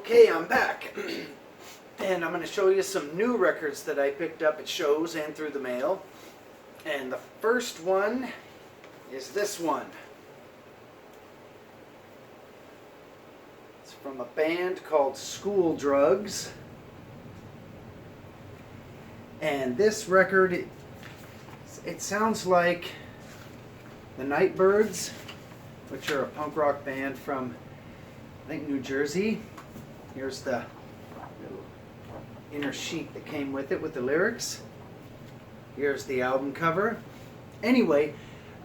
Okay, I'm back. And I'm going to show you some new records that I picked up at shows and through the mail. And the first one is this one. It's from a band called School Drugs. And this record, it sounds like the Nightbirds, which are a punk rock band from, I think, New Jersey. Here's the little inner sheet that came with it with the lyrics. Here's the album cover. Anyway,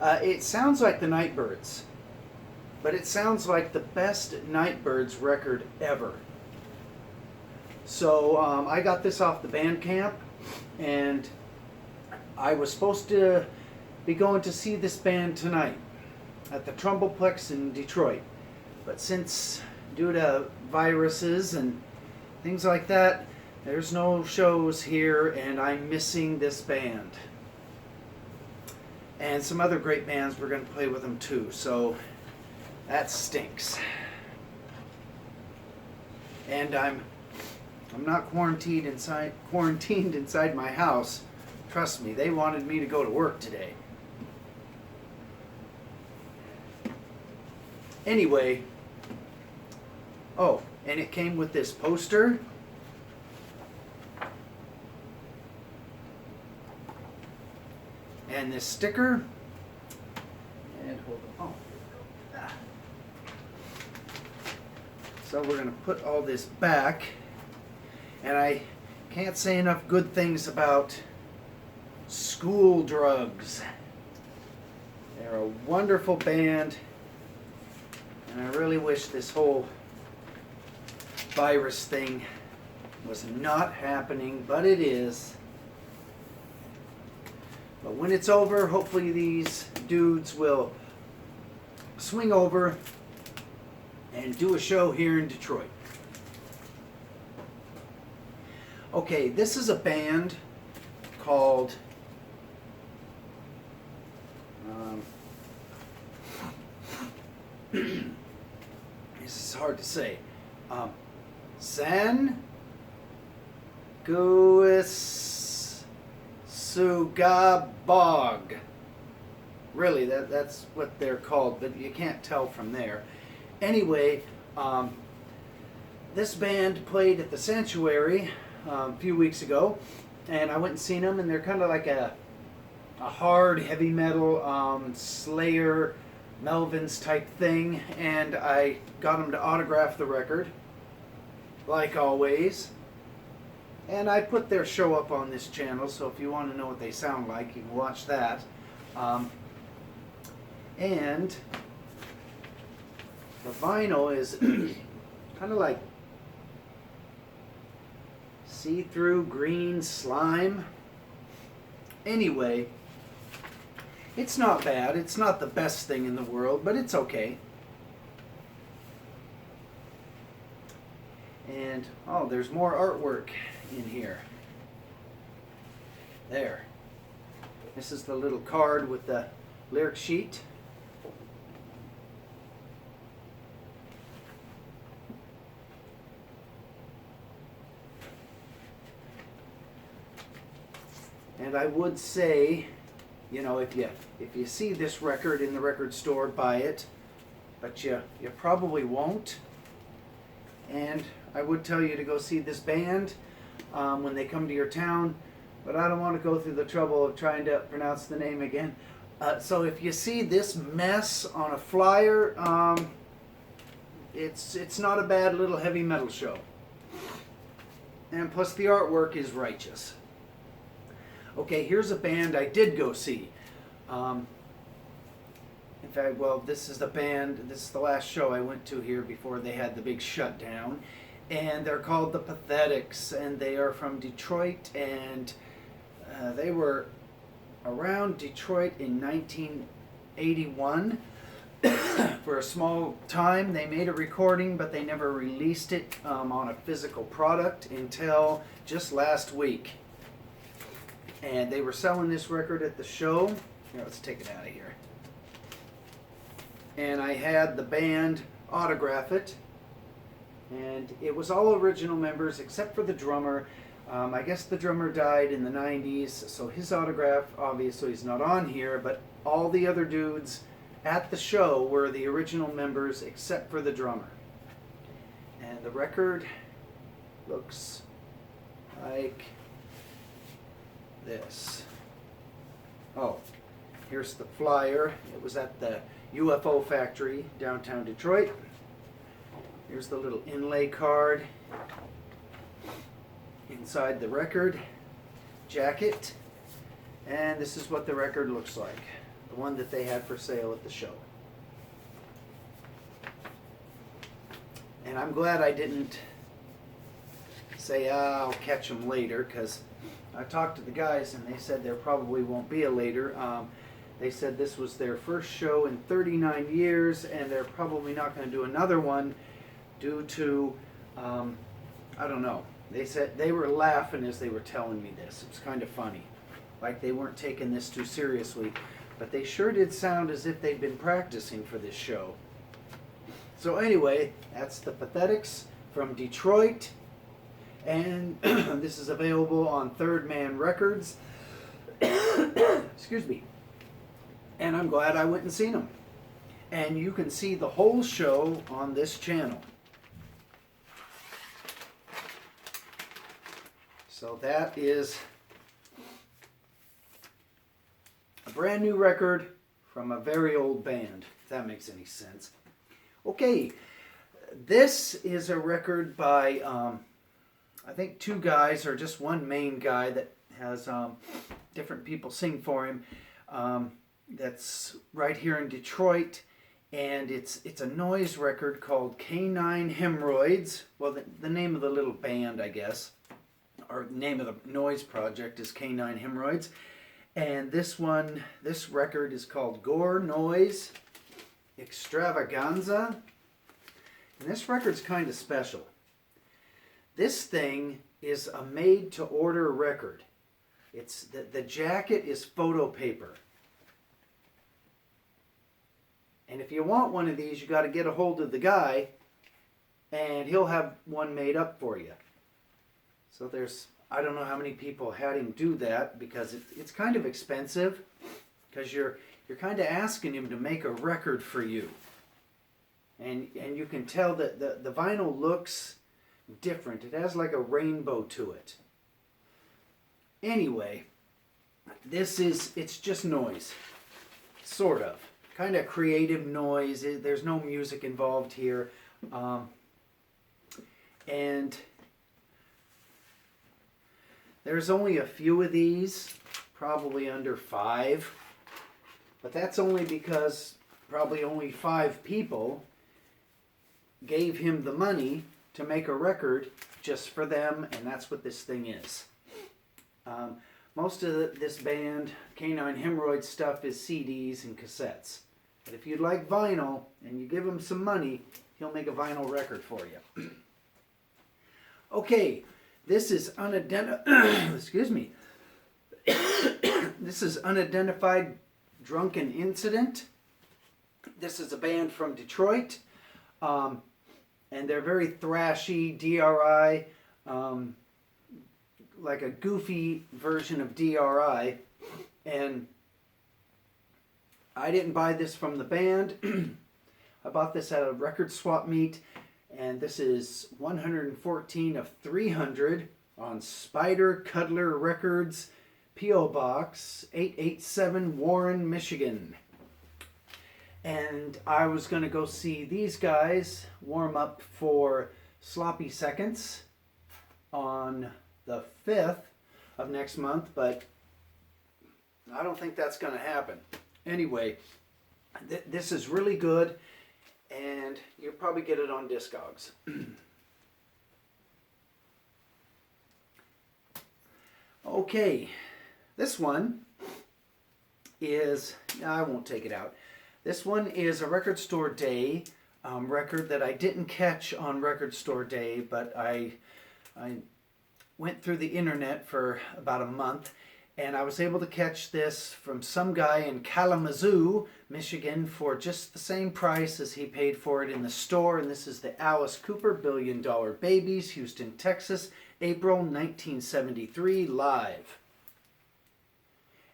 it sounds like the Nightbirds, but it sounds like the best Nightbirds record ever. So I got this off the Bandcamp, and I was supposed to be going to see this band tonight at the Trumbleplex in Detroit. But since, due to viruses and things like that, there's no shows here, and I'm missing this band. And some other great bands we're going to play with them too, so that stinks. And I'm not quarantined inside my house. Trust me, they wanted me to go to work today. Anyway, oh, and it came with this poster. And this sticker. And hold on. Oh. Ah. So we're going to put all this back. And I can't say enough good things about School Drugs. They're a wonderful band. And I really wish this whole virus thing was not happening, but it is. But when it's over, hopefully these dudes will swing over and do a show here in Detroit. Okay, this is a band called this is hard to say. San Guis Sugabog. Really, that's what they're called, but you can't tell from there. Anyway, this band played at the Sanctuary a few weeks ago, and I went and seen them, and they're kind of like a hard heavy metal Slayer, Melvins type thing, and I got them to autograph the record, like always. And I put their show up on this channel, so if you want to know what they sound like, you can watch that. And the vinyl is kind of like see-through green slime. Anyway, it's not bad. It's not the best thing in the world, but it's okay. And, oh, there's more artwork in here. There. This is the little card with the lyric sheet. And I would say, you know, if you see this record in the record store, buy it. But you probably won't. And I would tell you to go see this band when they come to your town, but I don't want to go through the trouble of trying to pronounce the name again. So if you see this mess on a flyer, it's not a bad little heavy metal show. And plus the artwork is righteous. Okay, here's a band I did go see. In fact, well, this is the band, this is the last show I went to here before they had the big shutdown. And they're called The Pathetics, and they are from Detroit, and they were around Detroit in 1981. For a small time, they made a recording, but they never released it on a physical product until just last week. And they were selling this record at the show. Here, let's take it out of here. And I had the band autograph it. And it was all original members except for the drummer. I guess the drummer died in the 90s, so his autograph obviously is not on here, but all the other dudes at the show were the original members except for the drummer. And the record looks like this. Oh, here's the flyer. It was at the UFO factory downtown Detroit. Here's the little inlay card inside the record jacket. And this is what the record looks like. The one that they had for sale at the show. And I'm glad I didn't say, I'll catch them later, because I talked to the guys and they said there probably won't be a later. They said this was their first show in 39 years and they're probably not going to do another one due to, I don't know. They said they were laughing as they were telling me this. It was kind of funny. Like they weren't taking this too seriously. But they sure did sound as if they'd been practicing for this show. So anyway, that's the Pathetics from Detroit. And this is available on Third Man Records. Excuse me. And I'm glad I went and seen them. And you can see the whole show on this channel. So that is a brand new record from a very old band, if that makes any sense. Okay, this is a record by, I think 2 guys, or just one main guy that has different people sing for him. That's right here in Detroit, and it's a noise record called Canine Hemorrhoids. Well, the name of the little band, I guess, or name of the noise project is Canine Hemorrhoids. And this record is called Gore Noise Extravaganza. And this record's kind of special. This thing is a made-to-order record. It's the jacket is photo paper. And if you want one of these, you got to get a hold of the guy, and he'll have one made up for you. So I don't know how many people had him do that, because it's kind of expensive, because you're kind of asking him to make a record for you. And you can tell that the vinyl looks different. It has like a rainbow to it. Anyway, it's just noise. Sort of. Kind of creative noise. There's no music involved here. And there's only a few of these, probably under 5. But that's only because probably only 5 people gave him the money to make a record just for them, and that's what this thing is. Most of this band, Canine Hemorrhoids stuff, is CDs and cassettes. But if you'd like vinyl, and you give him some money, he'll make a vinyl record for you. Okay, this is excuse me. This is Unidentified Drunken Incident. This is a band from Detroit. And they're very thrashy, DRI, like a goofy version of DRI. And I didn't buy this from the band. I bought this at a record swap meet. And this is 114 of 300 on Spider Cuddler Records, P.O. Box 887, Warren, Michigan. And I was going to go see these guys warm up for Sloppy Seconds on the 5th of next month, but I don't think that's going to happen. Anyway, this is really good, and you'll probably get it on Discogs. Okay, this one is, I won't take it out. This one is a Record Store Day record that I didn't catch on Record Store Day, but I went through the internet for about a month, And I was able to catch this from some guy in Kalamazoo, Michigan, for just the same price as he paid for it in the store. And this is the Alice Cooper Billion Dollar Babies, Houston, Texas, April 1973, live.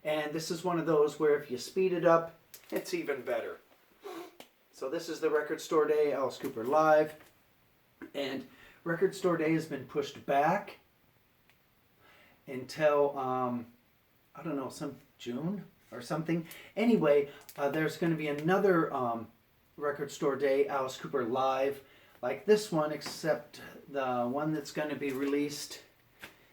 And this is one of those where if you speed it up, it's even better. So this is the Record Store Day, Alice Cooper live. And Record Store Day has been pushed back until, I don't know, some June or something. Anyway, there's going to be another Record Store Day, Alice Cooper live, like this one, except the one that's going to be released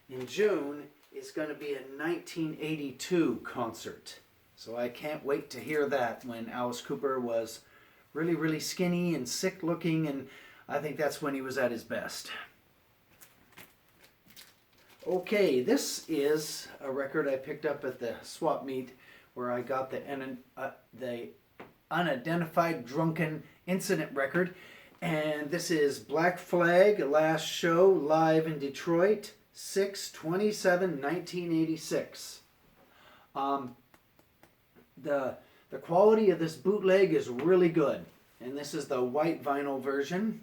in June is going to be a 1982 concert. So I can't wait to hear that, when Alice Cooper was really, really skinny and sick looking, and I think that's when he was at his best. Okay, this is a record I picked up at the swap meet where I got the Unidentified Drunken Incident record. And this is Black Flag, Last Show, live in Detroit, 6/27/1986. The quality of this bootleg is really good. And this is the white vinyl version.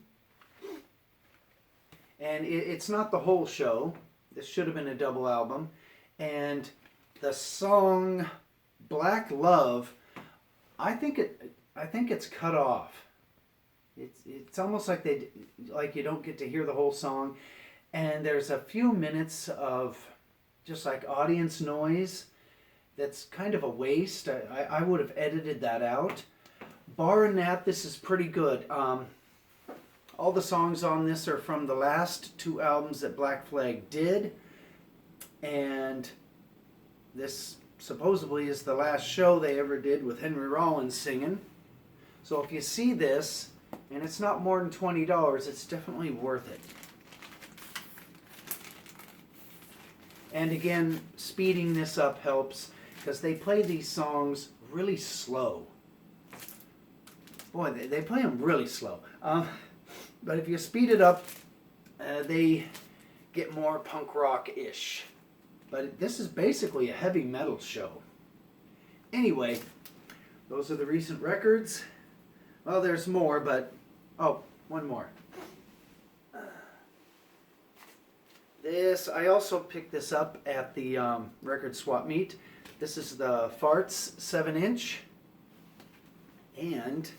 And it's not the whole show. This should have been a double album. And the song Black Love, I think it's cut off. It's almost like you don't get to hear the whole song. And there's a few minutes of just like audience noise that's kind of a waste. I would have edited that out. Barring that, this is pretty good. All the songs on this are from the last two albums that Black Flag did. And this supposedly is the last show they ever did with Henry Rollins singing. So if you see this, and it's not more than $20, it's definitely worth it. And again, speeding this up helps, because they play these songs really slow. Boy, they play them really slow. But if you speed it up, they get more punk rock-ish. But this is basically a heavy metal show. Anyway, those are the recent records. Well, there's more, but... Oh, one more. I also picked this up at the record swap meet. This is the Farts 7-inch. And...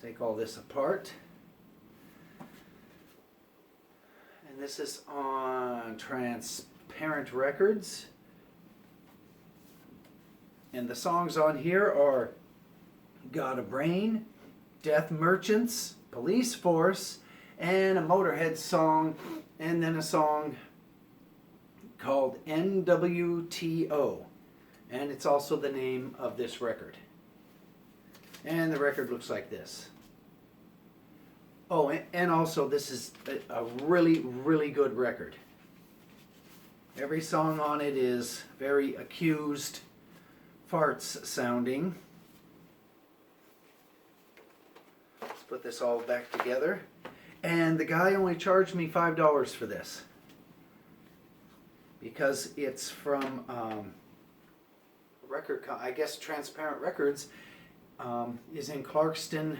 take all this apart. And this is on Transparent Records. And the songs on here are Got a Brain, Death Merchants, Police Force, and a Motorhead song, and then a song called NWTO. And it's also the name of this record. And the record looks like this. Oh, and also this is a really, really good record. Every song on it is very Accused, Farts sounding. Let's put this all back together. And the guy only charged me $5 for this, because it's from I guess Transparent Records is in Clarkston,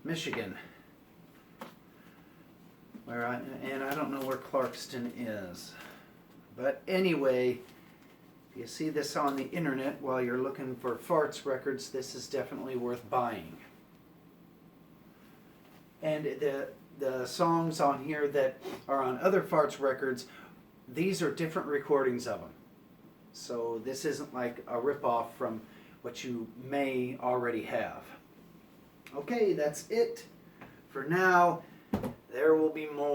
Michigan. And I don't know where Clarkston is. But anyway, if you see this on the internet while you're looking for Farts records, this is definitely worth buying. And the songs on here that are on other Farts records, these are different recordings of them. So this isn't like a ripoff from what you may already have. Okay, that's it for now. There will be more.